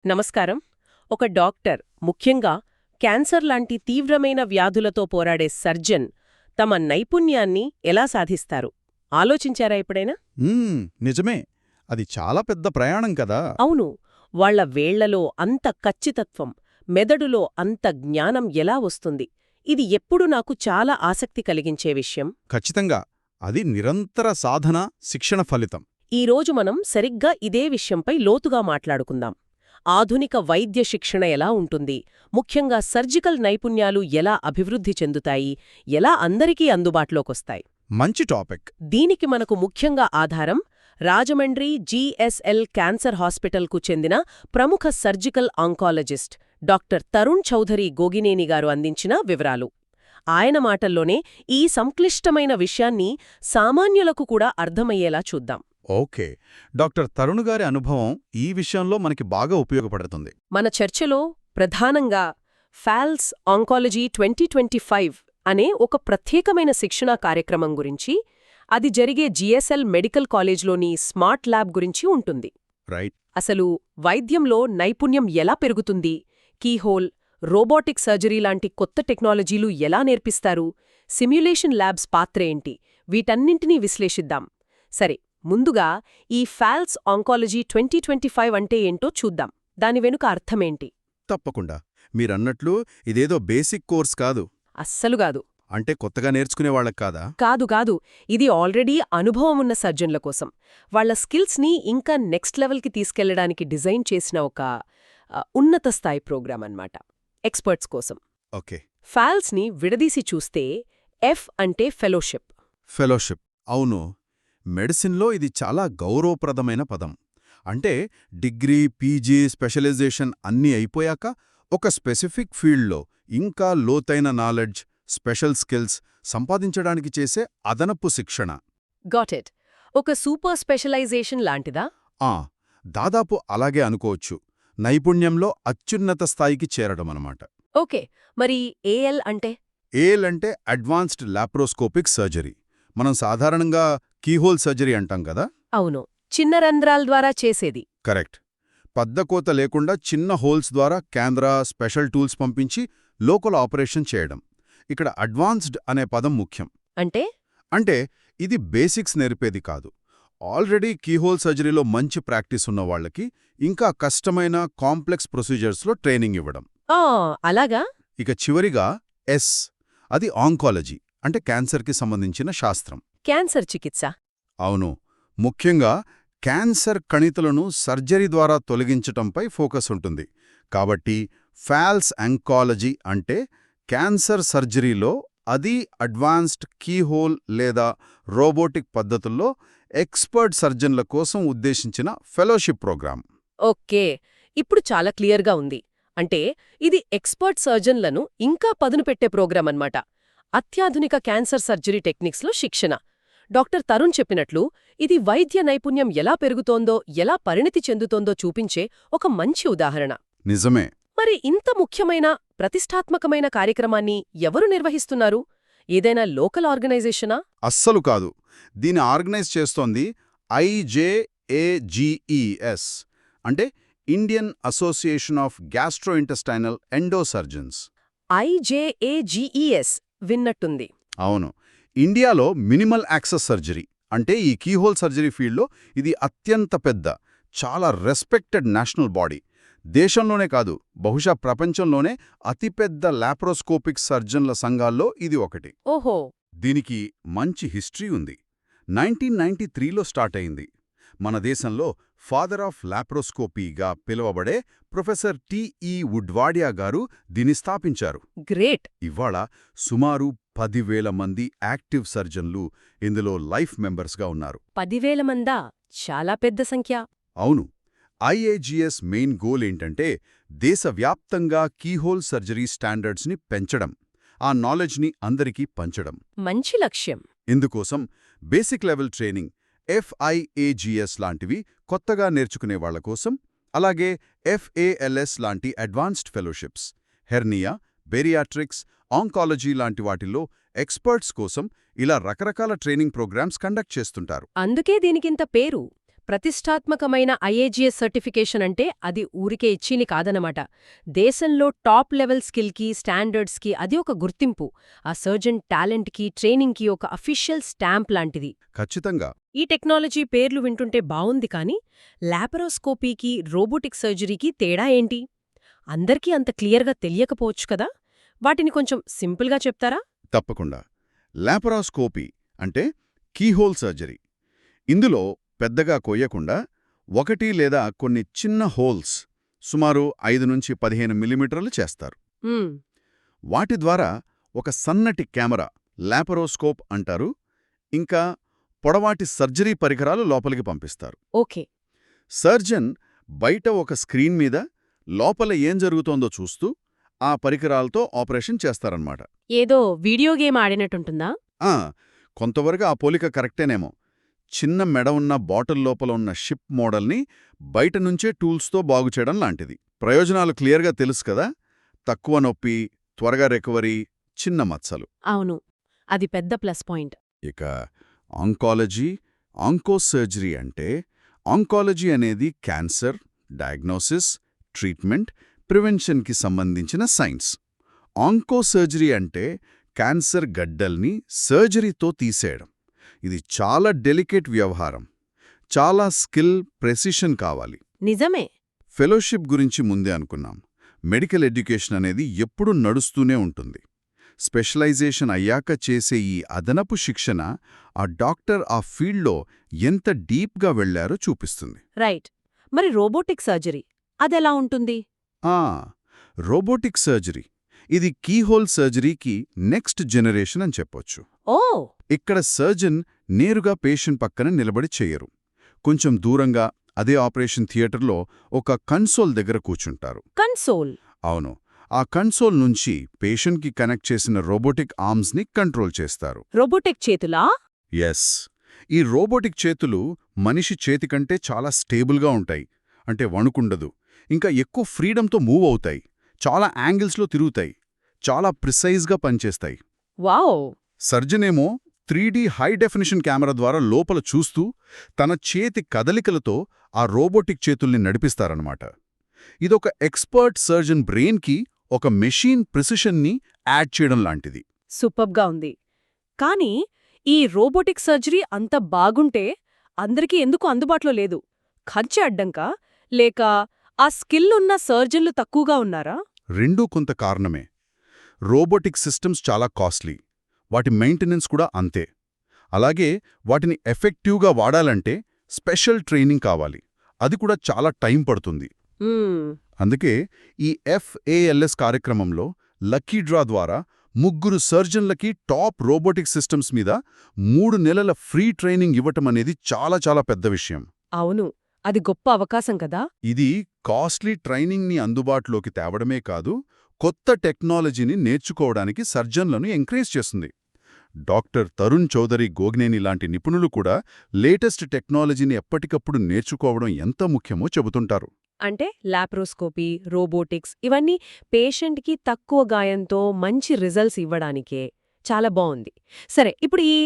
నమస్కారం. ఒక డాక్టర్, ముఖ్యంగా క్యాన్సర్ లాంటి తీవ్రమైన వ్యాధులతో పోరాడే సర్జన్ తమ నైపుణ్యాన్ని ఎలా సాధిస్తారు ఆలోచించారా ఎప్పుడైనా? నిజమే. అది చాలా పెద్ద ప్రయాణం కదా. అవును. వాళ్ల వేళ్లలో అంత ఖచ్చితత్వం, మెదడులో అంత జ్ఞానం ఎలా వస్తుంది? ఇది ఎప్పుడు నాకు చాలా ఆసక్తి కలిగించే విషయం. ఖచ్చితంగా. అది నిరంతర సాధన, శిక్షణ ఫలితం. ఈరోజు మనం సరిగ్గా ఇదే విషయంపై లోతుగా మాట్లాడుకుందాం. ఆధునిక వైద్య శిక్షణ ఎలా ఉంటుంది, ముఖ్యంగా సర్జికల్ నైపుణ్యాలు ఎలా అభివృద్ధి చెందుతాయి, ఎలా అందరికీ అందుబాటులోకొస్తాయి? మంచి టాపిక్. దీనికి మనకు ముఖ్యంగా ఆధారం రాజమండ్రి జీఎస్ఎల్ క్యాన్సర్ హాస్పిటల్కు చెందిన ప్రముఖ surgical oncologist doctor Tarun Chaudhary Gogineni గారు అందించిన వివరాలు. ఆయన మాటల్లోనే ఈ సంక్లిష్టమైన విషయాన్ని సామాన్యులకు కూడా అర్థమయ్యేలా చూద్దాం. ఓకే. డాక్టర్ తరుణ్ గారి అనుభవం ఈ విషయంలో మనకి బాగా ఉపయోగపడుతుంది. మన చర్చలో ప్రధానంగా ఫాల్స్ ఆంకాలజీ 2025 అనే ఒక ప్రత్యేకమైన శిక్షణా కార్యక్రమం గురించి, అది జరిగే జీఎస్ఎల్ మెడికల్ కాలేజ్లోని స్మార్ట్ ల్యాబ్ గురించి ఉంటుంది. రైట్. అసలు వైద్యంలో నైపుణ్యం ఎలా పెరుగుతుంది, కీహోల్, రోబోటిక్ సర్జరీ లాంటి కొత్త టెక్నాలజీలు ఎలా నేర్పిస్తారు, సిమ్యులేషన్ ల్యాబ్స్ పాత్ర ఏంటి, వీటన్నింటినీ విశ్లేషిద్దాం. సరే, ముందుగా ఈ ఫాల్స్ ఆంకాలజీ 2025 అంటే ఏంటో చూద్దాం. దాని వెనుక అర్థమేంటి? తప్పకుండా. మీరన్నట్లు ఇదేదో బేసిక్ కోర్స్ కాదు. అస్సలుగాదు. అంటే కొత్తగా నేర్చుకునేవాళ్లకు కాదా? కాదు. ఇది ఆల్రెడీ అనుభవం ఉన్న సర్జన్ల కోసం, వాళ్ల స్కిల్స్ని ఇంకా నెక్స్ట్ లెవెల్కి తీసుకెళ్లడానికి డిజైన్ చేసిన ఒక ఉన్నత స్థాయి ప్రోగ్రాం అన్నమాట. ఎక్స్పర్ట్స్ కోసం. ఓకే. ఫాల్స్ని విడదీసి చూస్తే ఎఫ్ అంటే ఫెలోషిప్. ఫెలోషిప్, అవును. మెడిసిన్లో ఇది చాలా గౌరవప్రదమైన పదం. అంటే డిగ్రీ, పీజీ, స్పెషలైజేషన్ అన్నీ అయిపోయాక ఒక స్పెసిఫిక్ ఫీల్డ్లో ఇంకా లోతైన నాలెడ్జ్, స్పెషల్ స్కిల్స్ సంపాదించడానికి చేసే అదనపు శిక్షణ. Got it. ఒక సూపర్ స్పెషలైజేషన్ లాంటిదా? దాదాపు అలాగే అనుకోవచ్చు. నైపుణ్యంలో అత్యున్నత స్థాయికి చేరడమన్నమాట. ఓకే. మరి ఏఎల్ అంటే? ఏఎల్ అంటే అడ్వాన్స్డ్ లాప్రోస్కోపిక్ సర్జరీ. మనం సాధారణంగా కీహోల్ సర్జరీ అంటాం కదా. అవును, చిన్న రంధ్రాల ద్వారా చేసేది. కరెక్ట్. పద్దకోత లేకుండా చిన్న హోల్స్ ద్వారా కేంద్ర స్పెషల్ టూల్స్ పంపించి లోకల్ ఆపరేషన్ చేయడం. ఇక్కడ అడ్వాన్స్డ్ అనే పదం ముఖ్యం. అంటే ఇది బేసిక్స్ నేర్పేది కాదు. ఆల్రెడీ కీహోల్ సర్జరీలో మంచి ప్రాక్టీస్ ఉన్న వాళ్లకి ఇంకా కష్టమైన కాంప్లెక్స్ ప్రొసీజర్స్లో ట్రైనింగ్ ఇవ్వడం. అలాగా. ఇక చివరిగా ఎస్, అది ఆంకాలజీ, అంటే క్యాన్సర్కి సంబంధించిన శాస్త్రం. క్యాన్సర్ చికిత్స. అవును. ముఖ్యంగా క్యాన్సర్ కణితులను సర్జరీ ద్వారా తొలగించటంపై ఫోకస్ ఉంటుంది. కాబట్టి ఫాల్స్ ఆంకాలజీ అంటే క్యాన్సర్ సర్జరీలో, అది అడ్వాన్స్డ్ కీహోల్ లేదా రోబోటిక్ పద్ధతుల్లో ఎక్స్పర్ట్ సర్జన్ల కోసం ఉద్దేశించిన ఫెలోషిప్ ప్రోగ్రాం. ఓకే, ఇప్పుడు చాలా క్లియర్గా ఉంది. అంటే ఇది ఎక్స్పర్ట్ సర్జన్లను ఇంకా పదును పెట్టే ప్రోగ్రాం అన్నమాట. అత్యాధునిక క్యాన్సర్ సర్జరీ టెక్నిక్స్లో శిక్షణ. డాక్టర్ తరుణ్ చెప్పినట్లు ఇది వైద్య నైపుణ్యం ఎలా పెరుగుతోందో, ఎలా పరిణతి చెందుతోందో చూపించే ఒక మంచి ఉదాహరణ. నిజమే. మరి ఇంత ముఖ్యమైన, ప్రతిష్టాత్మకమైన కార్యక్రమాన్ని ఎవరు నిర్వహిస్తున్నారు? ఏదైనా లోకల్ ఆర్గనైజేషనా? అస్సలు కాదు. దీన్ని ఆర్గనైజ్ చేస్తోంది IJAGES, అంటే Indian association of gastrointestinal endosurgeons. IJAGES విన్నట్టుంది. అవును. ఇండియాలో మినిమల్ యాక్సెస్ సర్జరీ, అంటే ఈ కీహోల్ సర్జరీ ఫీల్డ్లో ఇది అత్యంత పెద్ద, చాలా రెస్పెక్టెడ్ నేషనల్ బాడీ. దేశంలోనే కాదు, బహుశా ప్రపంచంలోనే అతిపెద్ద లాప్రోస్కోపిక్ సర్జన్ల సంఘాల్లో ఇది ఒకటి. ఓహో. దీనికి మంచి హిస్టరీ ఉంది. 1993లో స్టార్ట్ అయింది. మన దేశంలో ఫాదర్ ఆఫ్ లాప్రోస్కోపీగా పిలువబడే ప్రొఫెసర్ టిఈ వుడ్వాడియా గారు దీన్ని స్థాపించారు. గ్రేట్. ఇవాళ సుమారు 10,000 మంది యాక్టివ్ సర్జన్లు ఇందులో లైఫ్ మెంబర్స్గా ఉన్నారు. 10,000 మందా? చాలా పెద్ద సంఖ్య. అవును. IAGS మెయిన్ గోల్ ఏంటంటే దేశవ్యాప్తంగా కీహోల్ సర్జరీ స్టాండర్డ్స్ని పెంచడం, ఆ నాలెడ్జ్ని అందరికీ పంచడం. మంచి లక్ష్యం. ఇందుకోసం బేసిక్ లెవెల్ ట్రైనింగ్, FIAGS లాంటివి కొత్తగా నేర్చుకునేవాళ్ల కోసం, అలాగే FALS లాంటి అడ్వాన్స్డ్ ఫెలోషిప్స్, హెర్నియా, బేరియాట్రిక్స్, ఆంకాలజీ లాంటి వాటిల్లో ఎక్స్పర్ట్స్ కోసం ఇలా రకరకాల ట్రైనింగ్ ప్రోగ్రామ్స్ కండక్ట్ చేస్తుంటారు. అందుకే దీనికింత పేరు. ప్రతిష్టాత్మకమైన ఐఏజీఎస్ సర్టిఫికేషన్ అంటే అది ఊరికే ఇచ్చింది కాదనమాట. దేశంలో టాప్ లెవెల్ స్కిల్కి, స్టాండర్డ్స్కి అది ఒక గుర్తింపు. ఆ సర్జన్ టాలెంట్కి, ట్రైనింగ్కి ఒక అఫీషియల్ స్టాంప్ లాంటిది. ఖచ్చితంగా. ఈ టెక్నాలజీ పేర్లు వింటుంటే బావుంది కానీ లాపరోస్కోపీకి, రోబోటిక్ సర్జరీకి తేడా ఏంటి? అందరికీ అంత క్లియర్గా తెలియకపోవచ్చు కదా. వాటిని కొంచెం సింపుల్గా చెప్తారా? తప్పకుండా. లాపరాస్కోపీ అంటే కీహోల్ సర్జరీ. ఇందులో పెద్దగా కొయ్యకుండా ఒకటి లేదా కొన్ని చిన్న హోల్స్ సుమారు 5-15 మిల్లీమీటర్లు చేస్తారు. మ్మ్. వాటి ద్వారా ఒక సన్నటి కెమెరా, లాపరోస్కోప్ అంటారు, ఇంకా పొడవాటి సర్జరీ పరికరాలు లోపలికి పంపిస్తారు. ఓకే. సర్జన్ బయట ఒక స్క్రీన్ మీద లోపల ఏం జరుగుతోందో చూస్తూ ఆ పరికరాలతో ఆపరేషన్ చేస్తారన్నమాట. ఏదో వీడియో గేమ్ ఆడినట్టుంటుందా? ఆ, కొంతవరకు ఆ పోలిక కరెక్టేనేమో. చిన్న మెడ ఉన్న బాటిల్ లోపల ఉన్న షిప్ మోడల్ని బయట నుంచే టూల్స్తో బాగుచేయడం లాంటిది. ప్రయోజనాలు క్లియర్గా తెలుసు కదా. తక్కువ నొప్పి, త్వరగా రికవరీ, చిన్న మచ్చలు. అవును, అది పెద్ద ప్లస్ పాయింట్. ఇక ఆంకాలజీ, ఆంకోసర్జరీ అంటే ఆంకాలజీ అనేది క్యాన్సర్ డయాగ్నోసిస్, ట్రీట్మెంట్, ప్రివెన్షన్కి సంబంధించిన సైన్స్. ఆంకోసర్జరీ అంటే క్యాన్సర్ గడ్డల్ని సర్జరీతో తీసేయడం. ఇది చాలా డెలికేట్ వ్యవహారం. చాలా స్కిల్, ప్రెసిషన్ కావాలి. నిజమే. ఫెలోషిప్ గురించి ముందే అనుకున్నాం. మెడికల్ ఎడ్యుకేషన్ అనేది ఎప్పుడూ నడుస్తూనే ఉంటుంది. స్పెషలైజేషన్ అయ్యాక చేసే ఈ అదనపు శిక్షణ ఆ డాక్టర్ ఆ ఫీల్డ్లో ఎంత డీప్గా వెళ్లారో చూపిస్తుంది. రైట్. మరి రోబోటిక్ సర్జరీ అదెలా ఉంటుంది? రోబోటిక్ సర్జరీ ఇది కీహోల్ సర్జరీకి నెక్స్ట్ జనరేషన్ అని చెప్పొచ్చు. ఓ. ఇక్కడ సర్జన్ నేరుగా పేషెంట్ పక్కన నిలబడి చెయ్యరు. కొంచెం దూరంగా అదే ఆపరేషన్ థియేటర్లో ఒక కన్సోల్ దగ్గర కూర్చుంటారు. కన్సోల్? అవును. ఆ కన్సోల్ నుంచి పేషెంట్కి కనెక్ట్ చేసిన రోబోటిక్ ఆర్మ్స్ని కంట్రోల్ చేస్తారు. రోబోటిక్ చేతులా? ఎస్. ఈ రోబోటిక్ చేతులు మనిషి చేతి కంటే చాలా స్టేబుల్గా ఉంటాయి. అంటే వణుకుండదు. ఇంకా ఎక్కువ ఫ్రీడంతో మూవ్ అవుతాయి. చాలా యాంగిల్స్లో తిరుగుతాయి. చాలా ప్రిసైజ్గా పనిచేస్తాయి. వావ్. సర్జనేమో 3D హై డెఫినిషన్ కెమెరా ద్వారా లోపల చూస్తూ తన చేతి కదలికలతో ఆ రోబోటిక్ చేతుల్ని నడిపిస్తారన్నమాట. ఇదొక ఎక్స్పర్ట్ సర్జన్ బ్రెయిన్కి ఒక మెషీన్ ప్రిసిషన్ని యాడ్ చేయడం లాంటిది. సూపర్గా ఉంది. కానీ ఈ రోబోటిక్ సర్జరీ అంత బాగుంటే అందరికీ ఎందుకు అందుబాటులో లేదు? ఖర్చు అడ్డంకా, లేక ఆ స్కిల్ ఉన్న సర్జన్లు తక్కువగా ఉన్నారా? రెండూ కొంత కారణమే. రోబోటిక్ సిస్టమ్స్ చాలా కాస్ట్లీ. వాటి మెయింటెనెన్స్ కూడా అంతే. అలాగే వాటిని ఎఫెక్టివ్గా వాడాలంటే స్పెషల్ ట్రైనింగ్ కావాలి. అది కూడా చాలా టైం పడుతుంది. అందుకే ఈ FALS కార్యక్రమంలో లక్కీ డ్రా ద్వారా 3 సర్జన్లకి టాప్ రోబోటిక్ సిస్టమ్స్ మీద 3 నెలల ఫ్రీ ట్రైనింగ్ ఇవ్వటమనేది చాలా చాలా పెద్ద విషయం. అవును, అది గొప్ప అవకాశం కదా. ఇది కాస్ట్లీ ట్రైనింగ్ని అందుబాటులోకి తేవడమే కాదు, కొత్త టెక్నాలజీని నేర్చుకోవడానికి సర్జన్లను ఎంకరేజ్ చేస్తుంది. డాక్టర్ తరుణ్ చౌదరి గోగ్నేని లాంటి నిపుణులు కూడా లేటెస్ట్ టెక్నాలజీని ఎప్పటికప్పుడు నేర్చుకోవడం ఎంత ముఖ్యమో చెబుతుంటారు. అంటే లాప్రోస్కోపీ, రోబోటిక్స్ ఇవన్నీ పేషెంట్కి తక్కువ గాయంతో మంచి రిజల్ట్స్ ఇవ్వడానికే. చాలా బావుంది. సరే, ఇప్పుడు ఈ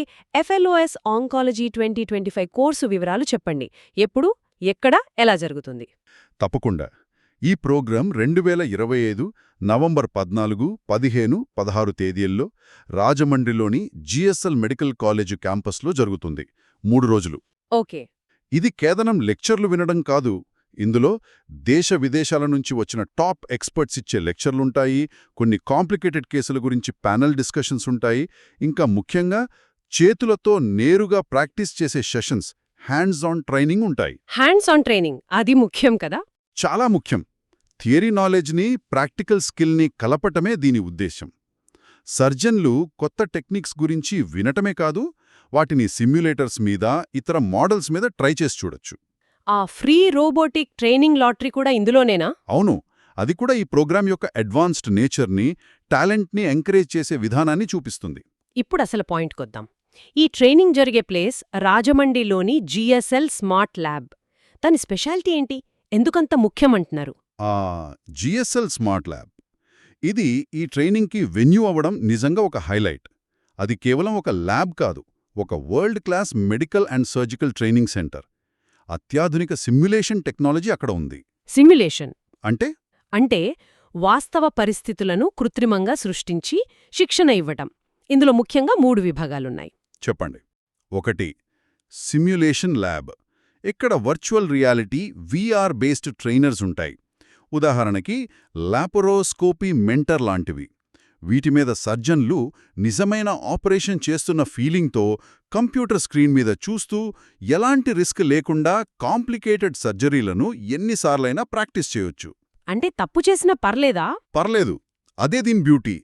FLOS ఆంకాలజీ 2025 కోర్సు వివరాలు చెప్పండి. ఎప్పుడు, ఎక్కడ, ఎలా జరుగుతుంది? తప్పకుండా. ఈ ప్రోగ్రాం 2025 నవంబర్ 14, 15, 16 తేదీల్లో రాజమండ్రిలోని GSL మెడికల్ కాలేజు క్యాంపస్లో జరుగుతుంది. 3 రోజులు. ఓకే. ఇది కేవలం లెక్చర్లు వినడం కాదు. ఇందులో దేశ విదేశాల నుంచి వచ్చిన టాప్ ఎక్స్పర్ట్స్ ఇచ్చే లెక్చర్లుంటాయి, కొన్ని కాంప్లికేటెడ్ కేసుల గురించి ప్యానెల్ డిస్కషన్స్ ఉంటాయి, ఇంకా ముఖ్యంగా చేతులతో నేరుగా ప్రాక్టీస్ చేసే సెషన్స్, హ్యాండ్స్ ఆన్ ట్రైనింగ్ ఉంటాయి. హ్యాండ్స్ ఆన్ ట్రైనింగ్ అది ముఖ్యం కదా. చాలా ముఖ్యం. థియరీ నాలెడ్జ్ని, ప్రాక్టికల్ స్కిల్ని కలపటమే దీని ఉద్దేశం. సర్జన్లు కొత్త టెక్నిక్స్ గురించి వినటమే కాదు, వాటిని సిమ్యులేటర్స్ మీద, ఇతర మోడల్స్ మీద ట్రై చేసి చూడొచ్చు. ఆ ఫ్రీ రోబోటిక్ ట్రైనింగ్ లాటరీ కూడా ఇందులోనేనా? అవును. అది కూడా ఈ ప్రోగ్రాం యొక్క అడ్వాన్స్డ్ నేచర్ని, టాలెంట్ని ఎంకరేజ్ చేసే విధానాన్ని చూపిస్తుంది. ఇప్పుడు అసలు పాయింట్కొద్దాం. ఈ ట్రైనింగ్ జరిగే ప్లేస్ రాజమండ్రిలోని GSL స్మార్ట్ ల్యాబ్. దాని స్పెషాలిటీ ఏంటి? ఎందుకంత ముఖ్యమంటున్నారు? GSL స్మార్ట్ ల్యాబ్ ఇది ఈ ట్రైనింగ్కి వెన్యూ అవ్వడం నిజంగా ఒక హైలైట్. అది కేవలం ఒక ల్యాబ్ కాదు, ఒక world class medical and surgical training centre. అత్యాధునిక సిమ్యులేషన్ టెక్నాలజీ అక్కడ ఉంది. సిమ్యులేషన్ అంటే అంటే వాస్తవ పరిస్థితులను కృత్రిమంగా సృష్టించి శిక్షణ ఇవ్వటం. ఇందులో ముఖ్యంగా 3 విభాగాలున్నాయి. చెప్పండి. 1 సిమ్యులేషన్ ల్యాబ్. ఇక్కడ virtual reality VR based trainers ఉంటాయి. ఉదాహరణకి లాపరోస్కోపీ మెంటర్ లాంటివి. వీటి మీద సర్జన్లు నిజమైన ఆపరేషన్ చేస్తున్న ఫీలింగ్తో కంప్యూటర్ స్క్రీన్ మీద చూస్తూ ఎలాంటి రిస్క్ లేకుండా కాంప్లికేటెడ్ సర్జరీలను ఎన్నిసార్లైనా ప్రాక్టీస్ చేయొచ్చు. అంటే తప్పు చేసినా పర్లేదా? పర్లేదు. అదే దీని బ్యూటీ.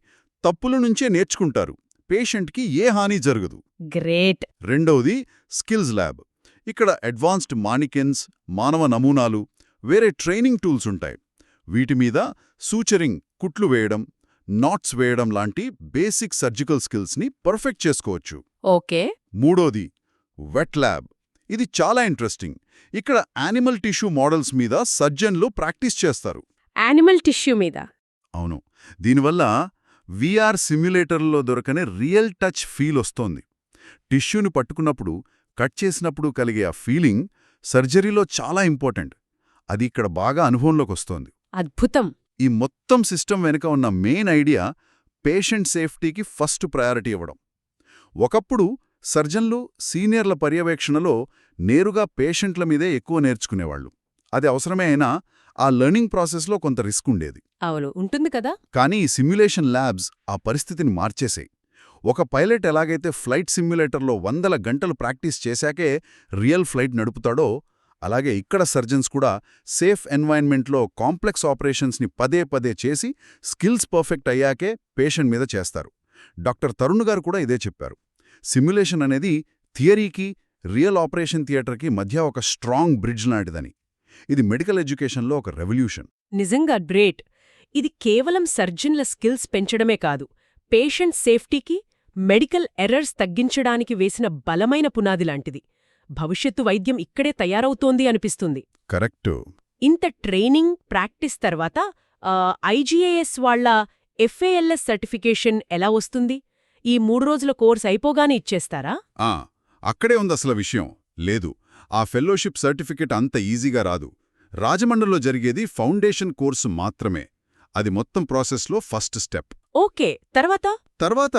తప్పుల నుంచే నేర్చుకుంటారు. పేషెంట్కి ఏ హాని జరగదు. గ్రేట్. రెండవది స్కిల్స్ ల్యాబ్. ఇక్కడ అడ్వాన్స్డ్ మానికెన్స్, మానవ నమూనాలు, వేరే ట్రైనింగ్ టూల్స్ ఉంటాయి. వీటి మీద సూచరింగ్, కుట్లు వేయడం, నాట్స్ వేయడం లాంటి బేసిక్ సర్జికల్ స్కిల్స్ని పర్ఫెక్ట్ చేసుకోవచ్చు. ఓకే. మూడోది వెట్ ల్యాబ్. ఇది చాలా ఇంట్రెస్టింగ్. ఇక్కడ యానిమల్ టిష్యూ మోడల్స్ మీద సర్జన్లు ప్రాక్టీస్ చేస్తారు. యానిమల్ టిష్యూ మీద? అవును. దీనివల్ల VR సిమ్యులేటర్లో దొరకని రియల్ టచ్ ఫీల్ వస్తోంది. టిష్యూని పట్టుకున్నప్పుడు, కట్ చేసినప్పుడు కలిగే ఆ ఫీలింగ్ సర్జరీలో చాలా ఇంపార్టెంట్. అది ఇక్కడ బాగా అనుభవంలోకి వస్తోంది. అద్భుతం. ఈ మొత్తం సిస్టమ్ వెనుక ఉన్న మెయిన్ ఐడియా పేషెంట్ సేఫ్టీకి ఫస్ట్ ప్రయారిటీ ఇవ్వడం. ఒకప్పుడు సర్జన్లు సీనియర్ల పర్యవేక్షణలో నేరుగా పేషెంట్ల మీదే ఎక్కువ నేర్చుకునేవాళ్లు. అది అవసరమే అయినా ఆ లెర్నింగ్ ప్రాసెస్లో కొంత రిస్క్ ఉండేది. అవును, ఉంటుంది కదా. కానీ ఈ సిమ్యులేషన్ ల్యాబ్స్ ఆ పరిస్థితిని మార్చేశాయి. ఒక పైలట్ ఎలాగైతే ఫ్లైట్ సిమ్యులేటర్లో 100 గంటలు ప్రాక్టీస్ చేశాకే రియల్ ఫ్లైట్ నడుపుతాడో, అలాగే ఇక్కడ సర్జన్స్ కూడా సేఫ్ ఎన్వైర్న్మెంట్లో కాంప్లెక్స్ ఆపరేషన్స్ని పదే పదే చేసి స్కిల్స్ పర్ఫెక్ట్ అయ్యాకే పేషెంట్ మీద చేస్తారు. డాక్టర్ తరుణ్ గారు కూడా ఇదే చెప్పారు. సిమ్యులేషన్ అనేది థియరీకి, రియల్ ఆపరేషన్ థియేటర్కి మధ్య ఒక స్ట్రాంగ్ బ్రిడ్జ్ లాంటిదని. ఇది మెడికల్ ఎడ్యుకేషన్లో ఒక రెవల్యూషన్. నిజంగా గ్రేట్. ఇది కేవలం సర్జన్ల స్కిల్స్ పెంచడమే కాదు, పేషెంట్ సేఫ్టీకి, మెడికల్ ఎర్రర్స్ తగ్గించడానికి వేసిన బలమైన పునాది లాంటిది. భవిష్యత్తు వైద్యం ఇక్కడే తయారవుతోంది అనిపిస్తుంది. కరెక్టు. ఇంత ట్రైనింగ్, ప్రాక్టీస్ తర్వాత IGAS వాళ్ల FALS సర్టిఫికేషన్ ఎలా వస్తుంది? ఈ 3 రోజుల కోర్స్ అయిపోగానే ఇచ్చేస్తారా? అక్కడే ఉందసల విషయం. లేదు, ఆ ఫెలోషిప్ సర్టిఫికెట్ అంత ఈజీగా రాదు. రాజమండ్రిలో జరిగేది ఫౌండేషన్ కోర్సు మాత్రమే. అది మొత్తం ప్రాసెస్లో ఫస్ట్ స్టెప్. ఓకే. తర్వాత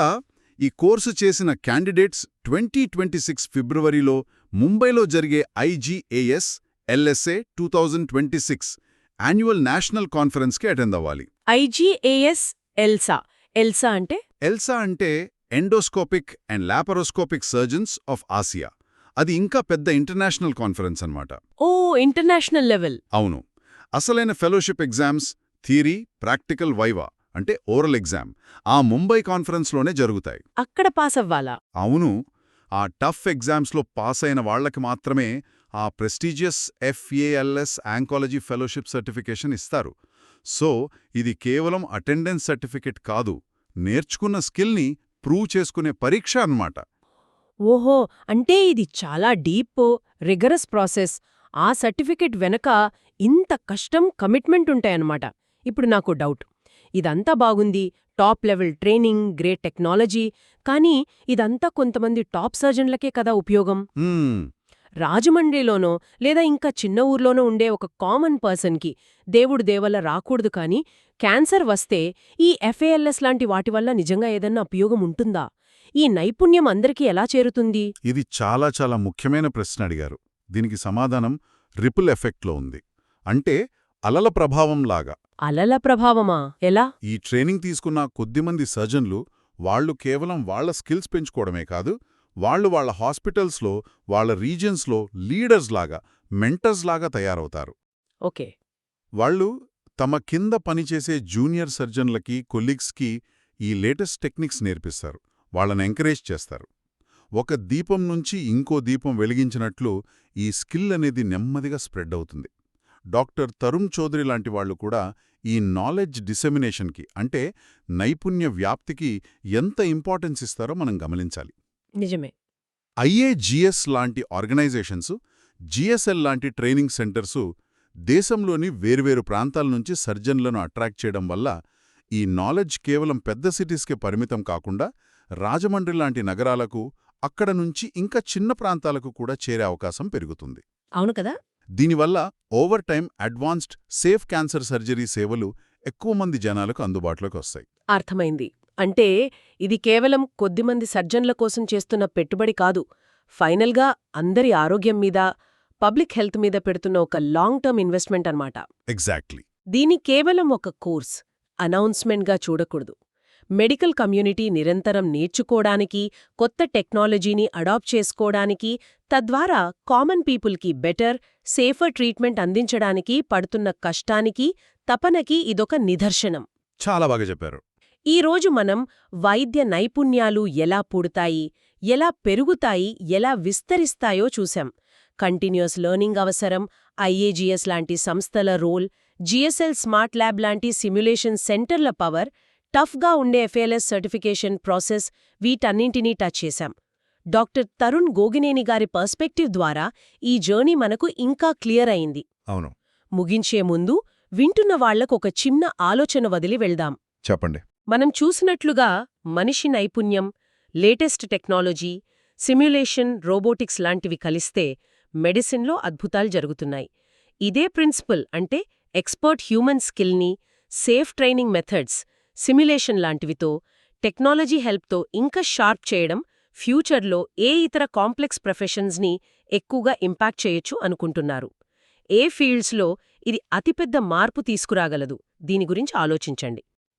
ఈ కోర్సు చేసిన క్యాండిడేట్స్ 2026 ఫిబ్రవరిలో ముంబైలో జరిగే IGAS LSA 2026 యాన్యువల్ నేషనల్ కాన్ఫరెన్స్కి అటెండ్ అవ్వాలి. IGAS ఎల్సా అంటే? ఎల్సా అంటే endoscopic and laparoscopic surgeons of Asia. అది ఇంకా పెద్ద ఇంటర్నేషనల్ కాన్ఫరెన్స్ అన్నమాట. Oh, international level. అవును. అసలైన fellowship exams, theory, practical, viva అంటే ఓరల్ ఎగ్జామ్ ఆ ముంబై కాన్ఫరెన్స్లోనే జరుగుతాయి. అక్కడ పాస్ అవ్వాలా? అవును. ఆ టఫ్ ఎగ్జామ్స్లో పాస్ అయిన వాళ్లకి మాత్రమే ఆ prestigious FALS oncology fellowship certification ఇస్తారు. సో ఇది కేవలం అటెండెన్స్ సర్టిఫికెట్ కాదు, నేర్చుకున్న స్కిల్ని ప్రూవ్ చేసుకునే పరీక్ష అన్నమాట. ఓహో, అంటే ఇది చాలా డీప్, రిగరస్ ప్రాసెస్. ఆ సర్టిఫికెట్ వెనక ఇంత కష్టం, కమిట్మెంట్ ఉంటాయన్నమాట. ఇప్పుడు నాకు డౌట్. ఇదంతా బాగుంది, top level training, great technology. కానీ ఇదంతా కొంతమంది టాప్ సర్జన్లకే కదా ఉపయోగం. రాజమండ్రిలోనో లేదా ఇంకా చిన్న ఊర్లోనో ఉండే ఒక కామన్ పర్సన్కి దేవుడు దేవల్ల రాకూడదు. కానీ క్యాన్సర్ వస్తే ఈ FALS లాంటి వాటి వల్ల నిజంగా ఏదన్నా ఉపయోగం ఉంటుందా? ఈ నైపుణ్యం అందరికీ ఎలా చేరుతుంది? ఇది చాలా చాలా ముఖ్యమైన ప్రశ్న అడిగారు. దీనికి సమాధానం రిపుల్ ఎఫెక్ట్లో ఉంది. అంటే అలల ప్రభావంలాగా. అలల ప్రభావమా? ఎలా? ఈ ట్రైనింగ్ తీసుకున్న కొద్దిమంది సర్జన్లు వాళ్లు కేవలం వాళ్ల స్కిల్స్ పెంచుకోవడమే కాదు, వాళ్ళ హాస్పిటల్స్లో, వాళ్ళ రీజియన్స్లో లీడర్స్ లాగా, మెంటర్స్ లాగా తయారవుతారు. ఓకే. వాళ్ళు తమ కింద పనిచేసే జూనియర్ సర్జన్లకి, కొలీగ్స్కి ఈ లేటెస్ట్ టెక్నిక్స్ నేర్పిస్తారు. వాళ్ళని ఎంకరేజ్ చేస్తారు. ఒక దీపం నుంచి ఇంకో దీపం వెలిగించినట్లు ఈ స్కిల్ అనేది నెమ్మదిగా స్ప్రెడ్ అవుతుంది. డాక్టర్ తరుణ్ చౌదరి లాంటి వాళ్లు కూడా ఈ నాలెడ్జ్ డిసెమినేషన్కి, అంటే నైపుణ్య వ్యాప్తికి ఎంత ఇంపార్టెన్స్ ఇస్తారో మనం గమనించాలి. నిజమే. IAGS లాంటి ఆర్గనైజేషన్స్, GSL లాంటి ట్రైనింగ్ సెంటర్సు దేశంలోని వేర్వేరు ప్రాంతాల నుంచి సర్జన్లను అట్రాక్ట్ చేయడం వల్ల ఈ నాలెడ్జ్ కేవలం పెద్ద సిటీస్కే పరిమితం కాకుండా రాజమండ్రి లాంటి నగరాలకు, అక్కడ నుంచి ఇంకా చిన్న ప్రాంతాలకు కూడా చేరే అవకాశం పెరుగుతుంది. అవును కదా. దీనివల్ల over time advanced safe cancer surgery సేవలు ఎక్కువ మంది జనాలకు అందుబాటులోకి వస్తాయి. అర్థమైంది. అంటే ఇది కేవలం కొద్దిమంది సర్జన్ల కోసం చేస్తున్న పెట్టుబడి కాదు, ఫైనల్గా అందరి ఆరోగ్యం మీద, పబ్లిక్ హెల్త్ మీద పెడుతున్న ఒక లాంగ్ టర్మ్ ఇన్వెస్ట్మెంట్ అన్నమాట. ఎగ్జాక్ట్లీ. దీని కేవలం ఒక కోర్స్, అనౌన్స్మెంట్గా చూడకూడదు. మెడికల్ కమ్యూనిటీ నిరంతరం నేర్చుకోవడానికి, కొత్త టెక్నాలజీని అడాప్ట్ చేసుకోవడానికి, తద్వారా కామన్ పీపుల్కి బెటర్, సేఫర్ ట్రీట్మెంట్ అందించడానికి పడుతున్న కష్టానికి, తపనకి ఇదొక నిదర్శనం. చాలా బాగా చెప్పారు. ఈరోజు మనం వైద్య నైపుణ్యాలు ఎలా పుడతాయి, ఎలా పెరుగుతాయి, ఎలా విస్తరిస్తాయో చూశాం. కంటిన్యూస్ లెర్నింగ్ అవసరం, ఐఏజీఎస్ లాంటి సంస్థల రోల్, జిఎస్ఎల్ స్మార్ట్ ల్యాబ్ లాంటి సిమ్యులేషన్ సెంటర్ల పవర్, టఫ్గా ఉండే ఎఫ్ఏఎల్ఎస్ సర్టిఫికేషన్ ప్రాసెస్, వీటన్నింటినీ టచ్ చేశాం. డాక్టర్ తరుణ్ గోగినేని గారి పర్స్పెక్టివ్ ద్వారా ఈ జర్నీ మనకు ఇంకా క్లియర్ అయింది. అవును. ముగించే ముందు వింటున్న వాళ్లకొక చిన్న ఆలోచన వదిలి వెళ్దాం. చెప్పండి. మనం చూసినట్లుగా మనిషి నైపుణ్యం, లేటెస్ట్ టెక్నాలజీ, సిమ్యులేషన్, రోబోటిక్స్ లాంటివి కలిస్తే మెడిసిన్లో అద్భుతాలు జరుగుతున్నాయి. ఇదే ప్రిన్సిపల్, అంటే ఎక్స్పర్ట్ హ్యూమన్ స్కిల్ని, సేఫ్ ట్రైనింగ్ మెథడ్స్, సిమ్యులేషన్ లాంటివితో, టెక్నాలజీ హెల్ప్తో ఇంకా షార్ప్ చేయడం ఫ్యూచర్లో ఏ ఇతర కాంప్లెక్స్ ప్రొఫెషన్స్ని ఎక్కువగా ఇంపాక్ట్ చేయొచ్చు అనుకుంటున్నారు. ఏ ఫీల్డ్స్లో ఇది అతిపెద్ద మార్పు తీసుకురాగలదు? దీని గురించి ఆలోచించండి.